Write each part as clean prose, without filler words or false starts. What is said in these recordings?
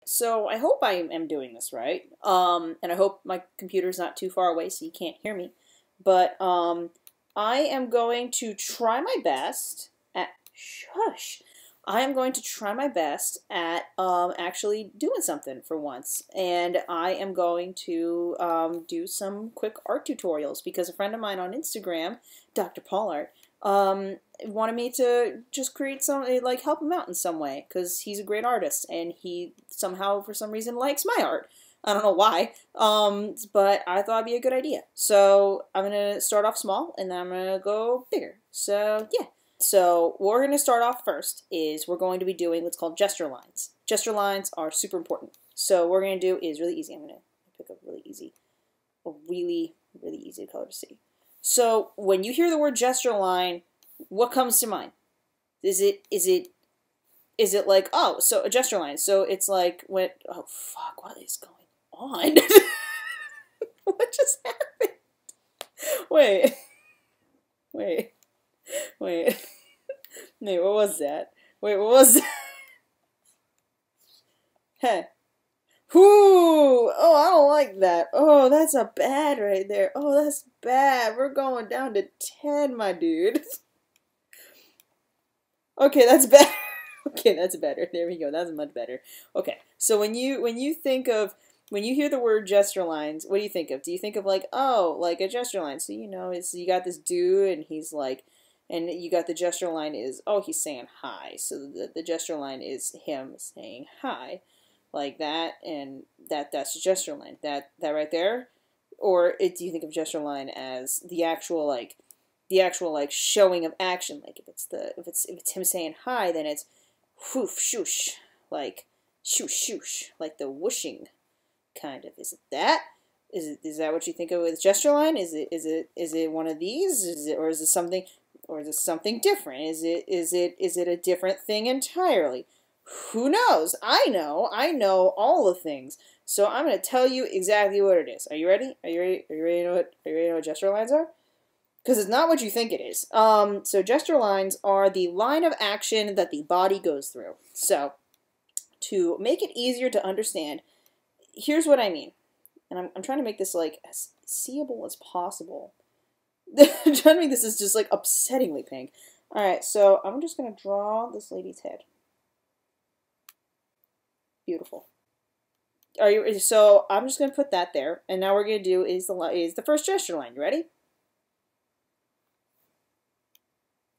So I hope I am doing this right. And I hope my computer's not too far away so you can't hear me. But I am going to try my best at shush. I am going to try my best at actually doing something for once. And I am going to do some quick art tutorials because a friend of mine on Instagram, drpaulart, wanted me to just create some, like, help him out in some way because he's a great artist and he somehow, for some reason, likes my art. I don't know why, but I thought it'd be a good idea. So I'm going to start off small and then I'm going to go bigger. So yeah. So what we're going to start off first is we're going to be doing what's called gesture lines. Gesture lines are super important. So what we're going to do is really easy. I'm going to pick a really easy color to see. So when you hear the word gesture line, what comes to mind? Is it like, oh, so a gesture line? So it's like when, oh fuck, what is going on? What just happened? Wait, wait, wait, wait, what was that? Wait, what was that? Hey. Whoo! Oh, I don't like that. Oh, that's a bad right there. Oh, that's bad. We're going down to 10, my dude. Okay, that's better. Okay, that's better. There we go. That's much better. Okay, so when you hear the word gesture lines, what do you think of? Do you think of like, oh, like a gesture line? So you got this dude and he's like, and you got the gesture line is, oh, he's saying hi. So the gesture line is him saying hi, like that, and that's a gesture line. That right there, or do you think of gesture line as the actual like showing of action? Like if it's him saying hi, then it's whoof shoosh, like shoosh shoosh, like the whooshing kind of. Is it that? Is that what you think of with gesture line? Is it one of these? Is it something different? Is it a different thing entirely? Who knows? I know all the things. So I'm going to tell you exactly what it is. Are you ready? Are you ready to know what gesture lines are? Because it's not what you think it is. So gesture lines are the line of action that the body goes through. So to make it easier to understand, here's what I mean. And I'm trying to make this like as seeable as possible. I'm trying to make this as just like upsettingly pink. Alright, so I'm just going to draw this lady's head. Beautiful. So I'm just going to put that there. And now we're going to do is the first gesture line. You ready?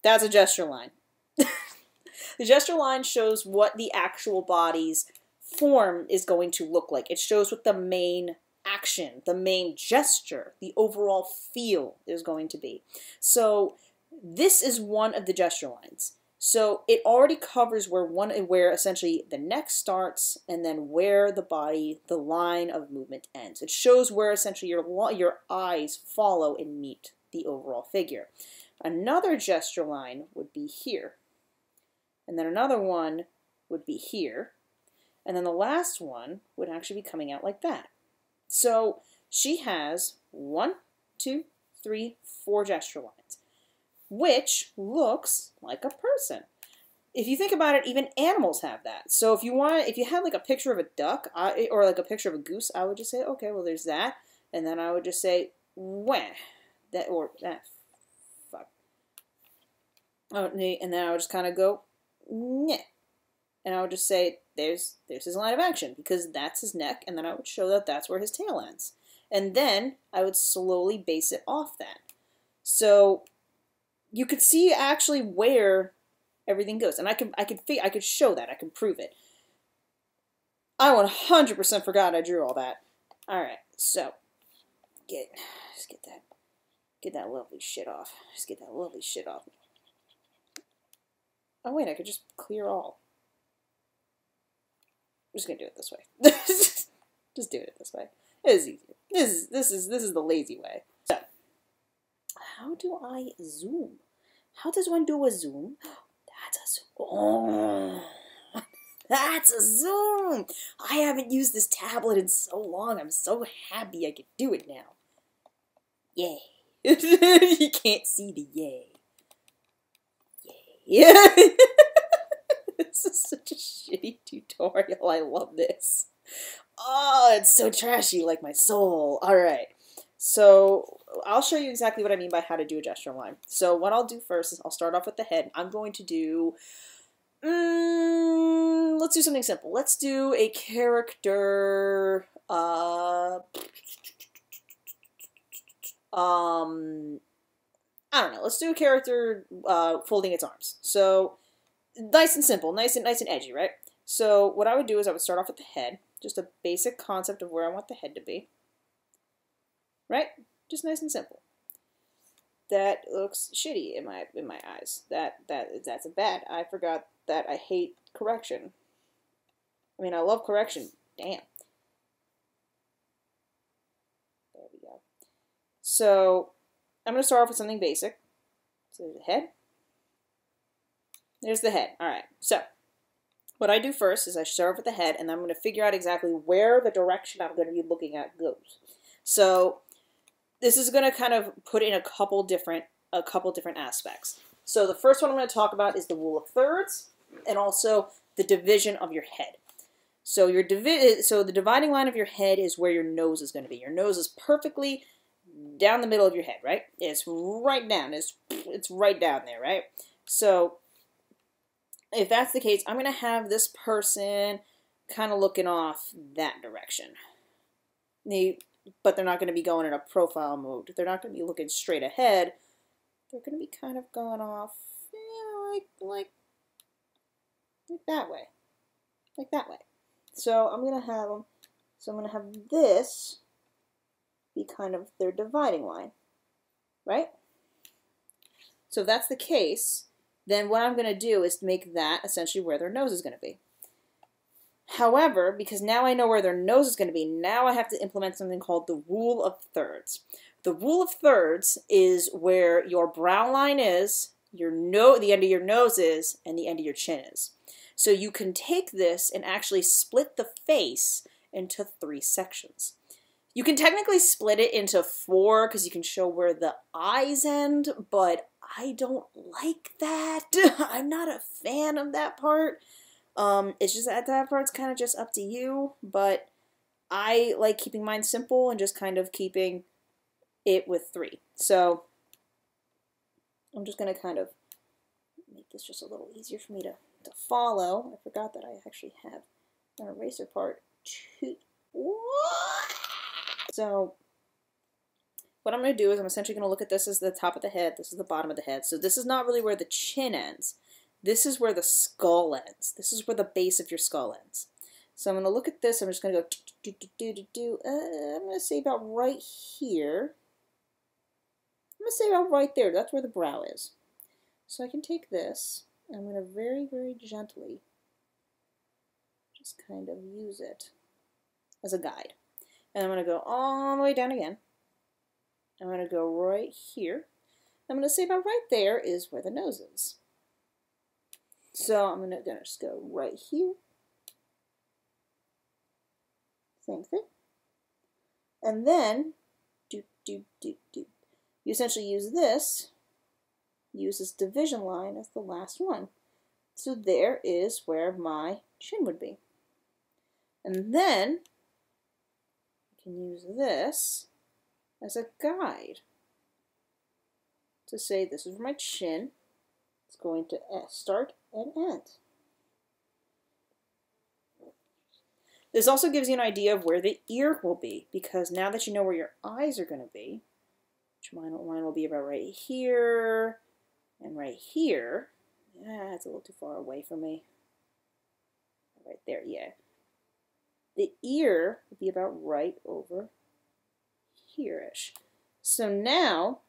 That's a gesture line. The gesture line shows what the actual body's form is going to look like. It shows what the main action, the main gesture, the overall feel is going to be. So this is one of the gesture lines. So it already covers where essentially the neck starts and then where the line of movement ends. It shows where essentially your eyes follow and meet the overall figure. Another gesture line would be here. And then another one would be here. And then the last one would actually be coming out like that. So she has 1, 2, 3, 4 gesture lines, which looks like a person. If you think about it, even animals have that. So if you had like a picture of a duck or like a picture of a goose, I would just say, okay, well, there's that. And then I would just say, wah, fuck. Oh, and then I would just kind of go, nyeh. And I would just say, there's his line of action, because that's his neck, and then I would show that that's where his tail ends. And then I would slowly base it off that. So you could see actually where everything goes. And I could show that. I can prove it. I 100% forgot I drew all that. Alright, so just get that lovely shit off. Just get that lovely shit off. Oh wait, I could just clear all. I'm just gonna do it this way. Just do it this way. It is easier. This is the lazy way. So, how do I zoom? How does one do a zoom? That's a zoom. Oh, that's a zoom. I haven't used this tablet in so long. I'm so happy I can do it now. Yay. You can't see the yay. Yay. This is such a shitty tutorial. I love this. Oh, it's so trashy, like my soul. All right. So I'll show you exactly what I mean by how to do a gesture line. So what I'll do first is I'll start off with the head. I'm going to do, let's do something simple. Let's do a character, I don't know. Let's do a character folding its arms. So nice and simple, nice and edgy, right? So what I would do is I would start off with the head, just a basic concept of where I want the head to be. Right? Just nice and simple. That looks shitty in my eyes. That's a bad. I forgot that I hate correction. I mean, I love correction. Damn. There we go. So I'm going to start off with something basic. So there's the head. There's the head. All right. So what I do first is I start off with the head, and I'm going to figure out exactly where the direction I'm going to be looking at goes. So this is going to kind of put in a couple different aspects. So the first one I'm going to talk about is the rule of thirds, and also the division of your head. So the dividing line of your head is where your nose is going to be. Your nose is perfectly down the middle of your head, right? It's right down. It's right down there, right? So if that's the case, I'm going to have this person kind of looking off that direction. But they're not going to be going in a profile mode. They're not going to be looking straight ahead. They're going to be kind of going off, like that way. Like that way. So I'm going to have them, so I'm going to have this be kind of their dividing line, right? So if that's the case, then what I'm going to do is make that essentially where their nose is going to be. However, because now I know where their nose is going to be, now I have to implement something called the rule of thirds. The rule of thirds is where your brow line is, the end of your nose is, and the end of your chin is. So you can take this and actually split the face into 3 sections. You can technically split it into 4 because you can show where the eyes end, but I don't like that. I'm not a fan of that part. It's just that part's kind of just up to you, but I like keeping mine simple and just kind of keeping it with 3. So I'm just going to kind of make this just a little easier for me to follow. I forgot that I actually have an eraser part too. So what I'm going to do is I'm essentially going to look at this as the top of the head. This is the bottom of the head. So this is not really where the chin ends. This is where the skull ends. This is where the base of your skull ends. So I'm going to look at this. I'm just going to go I'm going to say about right here. I'm going to say about right there. That's where the brow is. So I can take this. I'm going to very, very gently just kind of use it as a guide. And I'm going to go all the way down again. I'm going to go right here. I'm going to say about right there is where the nose is. So I'm going to just go right here. Same thing. And then, you essentially use this division line as the last one. So there is where my chin would be. And then, I can use this as a guide to say this is where my chin is going to start and end. This also gives you an idea of where the ear will be, because now that you know where your eyes are going to be, which mine will be about right here and right here. Yeah, it's a little too far away for me. Right there, yeah. The ear will be about right over here-ish. So now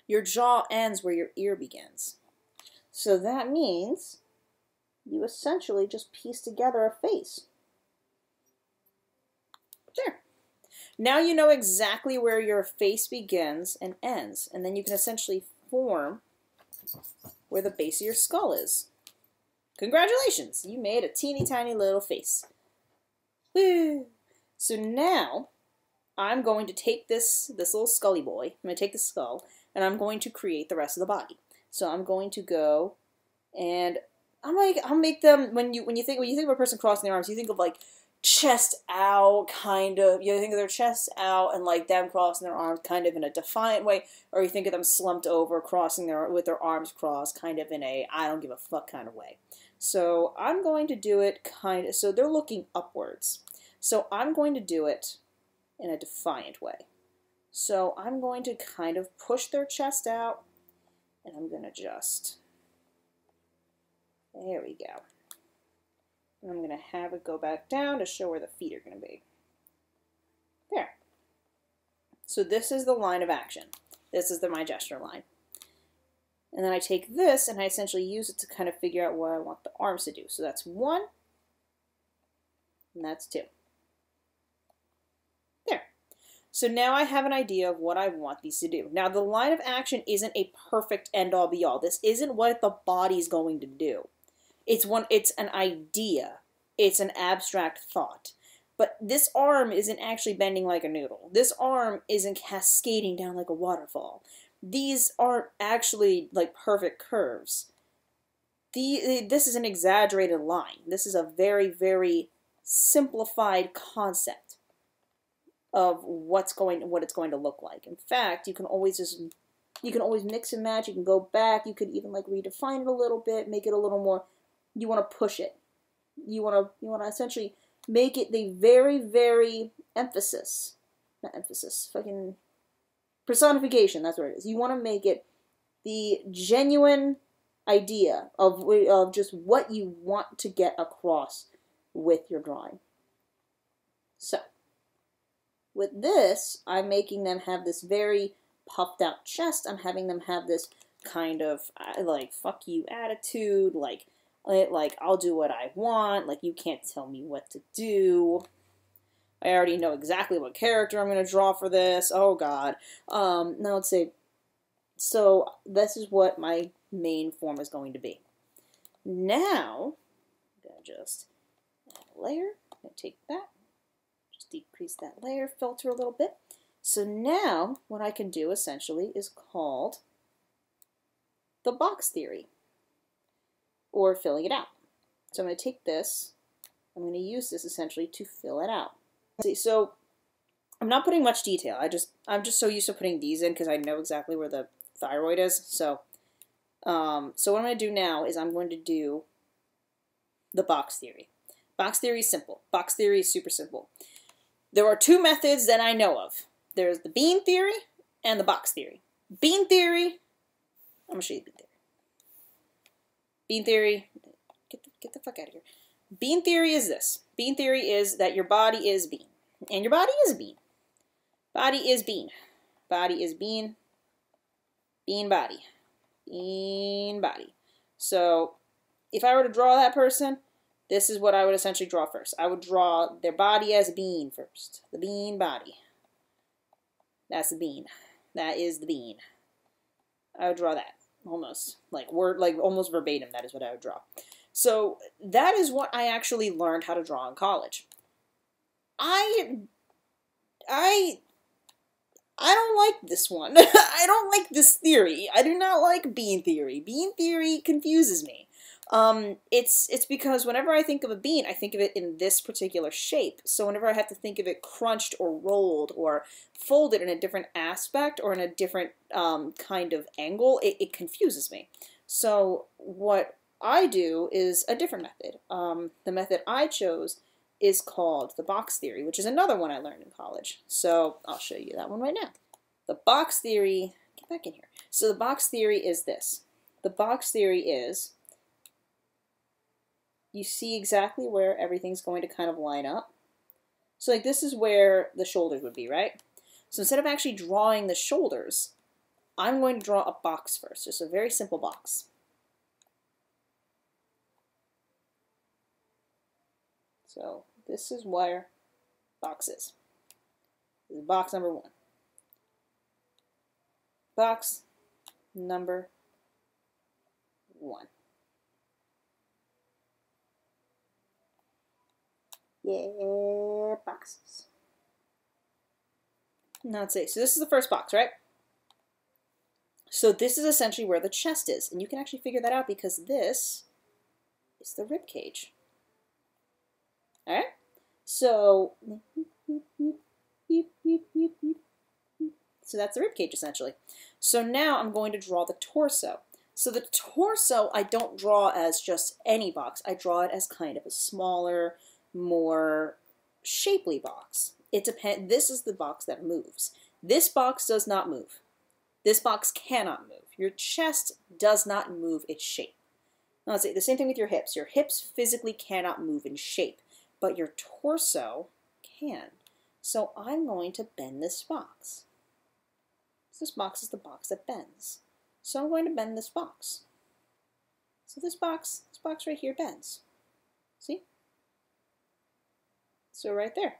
your jaw ends where your ear begins. So that means you essentially just piece together a face. There. Now you know exactly where your face begins and ends, and then you can essentially form where the base of your skull is. Congratulations! You made a teeny tiny little face. Woo! So now I'm going to take this little scully boy, I'm going to take the skull, and I'm going to create the rest of the body. So I'm going to go and I'll make them, when you think of a person crossing their arms, you think of like chest out, kind of. You think of their chest out and like them crossing their arms kind of in a defiant way, or you think of them slumped over, crossing with their arms crossed, kind of in a I don't give a fuck kind of way. So I'm going to do it kind of, so they're looking upwards. So I'm going to do it in a defiant way. So I'm going to kind of push their chest out, and I'm going to just, there we go. And I'm going to have it go back down to show where the feet are going to be. There. So this is the line of action. This is my gesture line. And then I take this and I essentially use it to kind of figure out what I want the arms to do. So that's 1, and that's 2. There. So now I have an idea of what I want these to do. Now the line of action isn't a perfect end-all be-all. This isn't what the body's going to do. It's an idea. It's an abstract thought. But this arm isn't actually bending like a noodle. This arm isn't cascading down like a waterfall. These aren't actually like perfect curves. This is an exaggerated line. This is a very, very simplified concept of what it's going to look like. In fact, you can always mix and match. You can go back. You could even like redefine it a little bit, make it a little more. You want to push it. You want to essentially make it the very, very fucking personification. That's what it is. You want to make it the genuine idea of just what you want to get across with your drawing. So, with this, I'm making them have this very puffed out chest. I'm having them have this kind of like fuck you attitude, like I'll do what I want, like you can't tell me what to do. I already know exactly what character I'm going to draw for this. Oh god. Now let's see. So this is what my main form is going to be. Now, I'm going to just add a layer. I'm going to take that, just decrease that layer, filter a little bit. So now what I can do essentially is called the box theory, or filling it out. So I'm going to take this, I'm going to use this essentially to fill it out. See, so I'm not putting much detail. I'm just so used to putting these in because I know exactly where the thyroid is. So what I'm going to do now is I'm going to do the box theory. Box theory is simple. Box theory is super simple. There are 2 methods that I know of. There's the bean theory and the box theory. Bean theory, I'm going to show you the bean theory. Bean theory, get the fuck out of here. Bean theory is this. Bean theory is that your body is bean. And your body is bean. Body is bean. Body is bean. Bean body. Bean body. So, if I were to draw that person, this is what I would essentially draw first. I would draw their body as a bean first. The bean body. That's the bean. That is the bean. I would draw that. Almost almost verbatim. That is what I would draw. So that is what I actually learned how to draw in college. I don't like this one. I don't like this theory. I do not like bean theory. Bean theory confuses me. It's because whenever I think of a bean, I think of it in this particular shape. So whenever I have to think of it crunched or rolled or folded in a different aspect or in a different kind of angle, it confuses me. So what I do is a different method. The method I chose is called the box theory, which is another one I learned in college. So I'll show you that one right now. The box theory, get back in here. So the box theory is this. The box theory is, you see exactly where everything's going to kind of line up. So like this is where the shoulders would be, right? So instead of actually drawing the shoulders, I'm going to draw a box first, just a very simple box. So this is where box is. This is box number 1. Box number 1. Yeah, boxes. Now let's see. So this is the first box, right? So this is essentially where the chest is. And you can actually figure that out because this is the rib cage. All right? So that's the rib cage essentially. So now I'm going to draw the torso. So the torso I don't draw as just any box. I draw it as kind of a smaller, more shapely box. It depends. This is the box that moves. This box does not move. This box cannot move. Your chest does not move its shape. Now let's say the same thing with your hips. Your hips physically cannot move in shape, but your torso can. So I'm going to bend this box. This box is the box that bends. So I'm going to bend this box. So this box right here bends. See? So right there.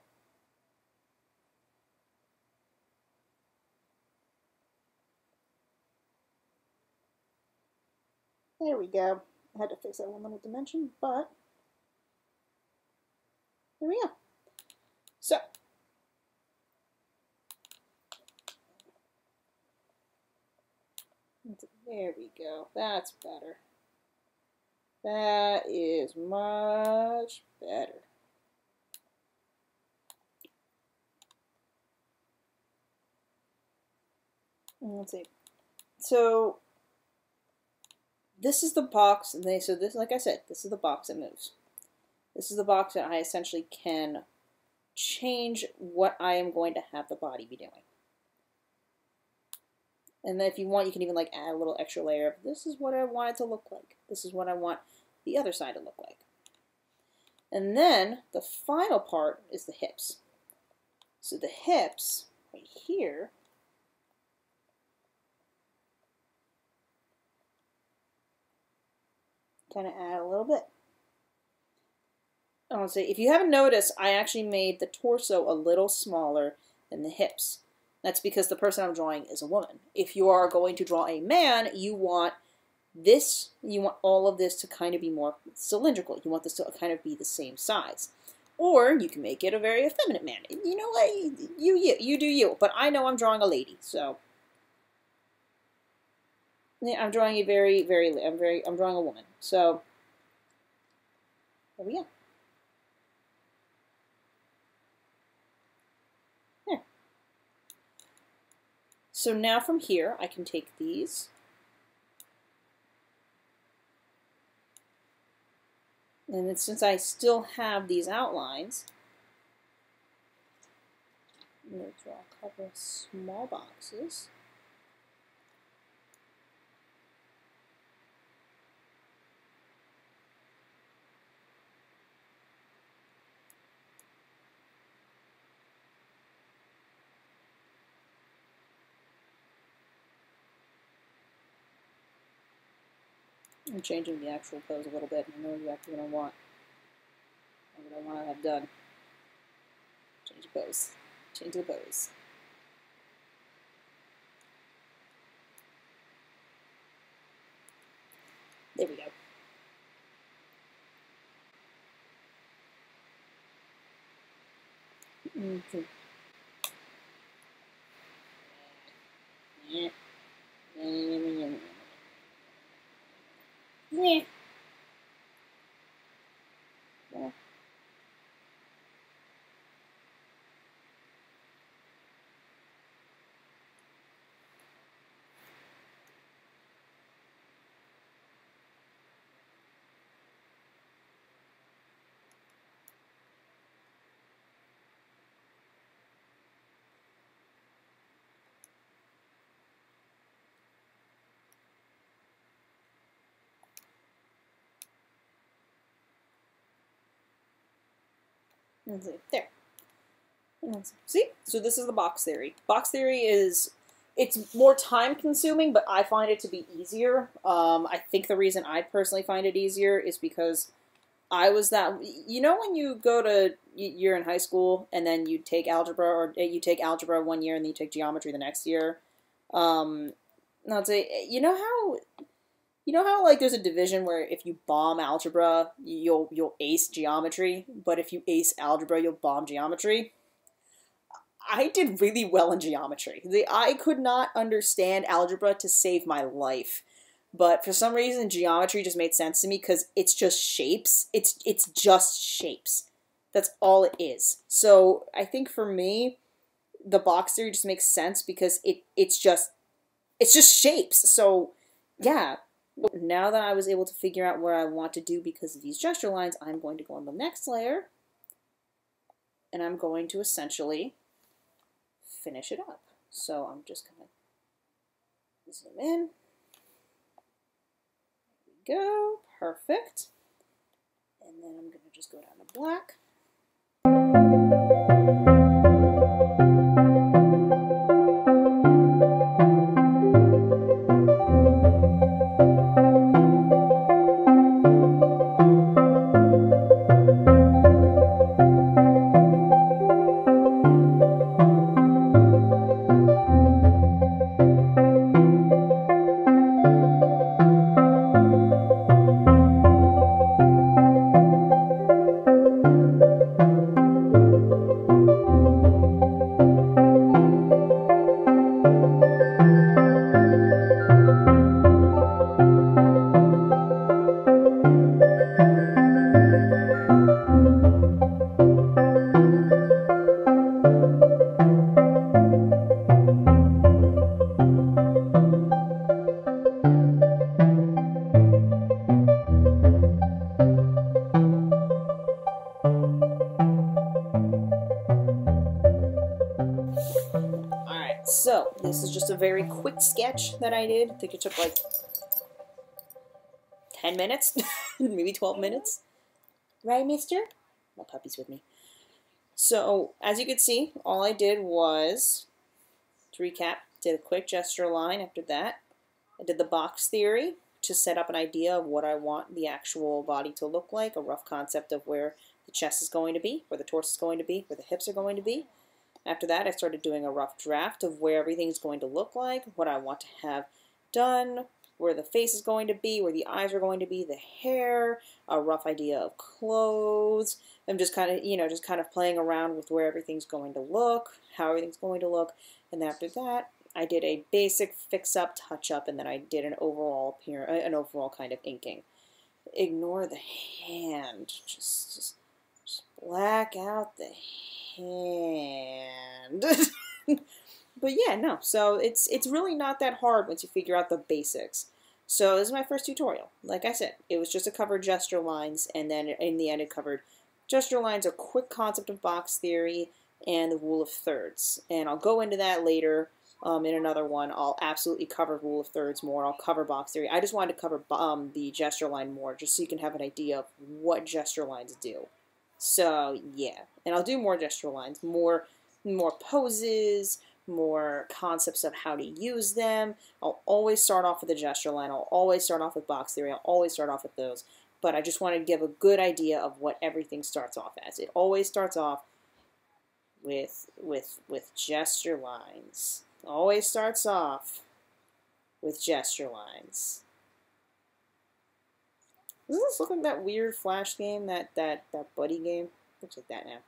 There we go. I had to fix that one little dimension, but there we go. So there we go. That's better. That is much better. Let's see. So this is the box, and so this, like I said, this is the box that moves. This is the box that I essentially can change what I am going to have the body be doing. And then if you want, you can even like add a little extra layer of this is what I want it to look like. This is what I want the other side to look like. And then the final part is the hips. So the hips right here kind of add a little bit. I want to say, if you haven't noticed, I actually made the torso a little smaller than the hips. That's because the person I'm drawing is a woman. If you are going to draw a man, you want this, you want all of this to kind of be more cylindrical. You want this to kind of be the same size. Or you can make it a very effeminate man. You know what? You do you. But I know I'm drawing a lady, so yeah, I'm drawing a I'm drawing a woman. So there we go. There. So now from here, I can take these. And then since I still have these outlines, I'm going to draw a couple of small boxes. I'm changing the actual pose a little bit. I know exactly what I want. What I want to have done. Change the pose. Change the pose. There we go. Okay. Yeah. Yeah. Yeah. Let's see. There. See? So this is the box theory. Box theory is, it's more time consuming, but I find it to be easier. I think the reason I personally find it easier is because I was that, you know when you go to, you're in high school and then you take algebra, or you take algebra one year and then you take geometry the next year? I'd say, you know how like there's a division where if you bomb algebra, you'll ace geometry, but if you ace algebra, you'll bomb geometry? I did really well in geometry. I could not understand algebra to save my life. But for some reason, geometry just made sense to me because it's just shapes. It's just shapes. That's all it is. So I think for me, the box theory just makes sense because it's just shapes. So yeah, now that I was able to figure out what I want to do because of these gesture lines, I'm going to go on the next layer and I'm going to essentially finish it up. So I'm just going to zoom in. There we go. Perfect. And then I'm going to just go down to black. So, this is just a very quick sketch that I did. I think it took like 10 minutes, maybe 12 minutes. Right, mister? My puppy's with me. So, as you can see, all I did was, to recap, did a quick gesture line after that. I did the box theory to set up an idea of what I want the actual body to look like, a rough concept of where the chest is going to be, where the torso is going to be, where the hips are going to be. After that, I started doing a rough draft of where everything's going to look like, what I want to have done, where the face is going to be, where the eyes are going to be, the hair, a rough idea of clothes. I'm just kind of, playing around with where everything's going to look, how everything's going to look. And after that, I did a basic fix-up, touch-up, and then I did an overall kind of inking. Ignore the hand. Just black out the hand. But yeah, no. So it's really not that hard once you figure out the basics. So this is my first tutorial. Like I said, it was just to cover gesture lines, and then in the end it covered gesture lines, a quick concept of box theory, and the rule of thirds. And I'll go into that later in another one. I'll absolutely cover rule of thirds more. I'll cover box theory. I just wanted to cover the gesture line more, just so you can have an idea of what gesture lines do. So yeah, and I'll do more gesture lines, more poses, more concepts of how to use them. I'll always start off with a gesture line. I'll always start off with box theory. I'll always start off with those. But I just wanted to give a good idea of what everything starts off as. It always starts off with gesture lines. Always starts off with gesture lines. Doesn't this look like that weird Flash game, that buddy game? Looks like that now.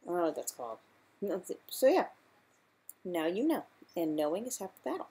I don't know what that's called. So yeah, now you know, and knowing is half the battle.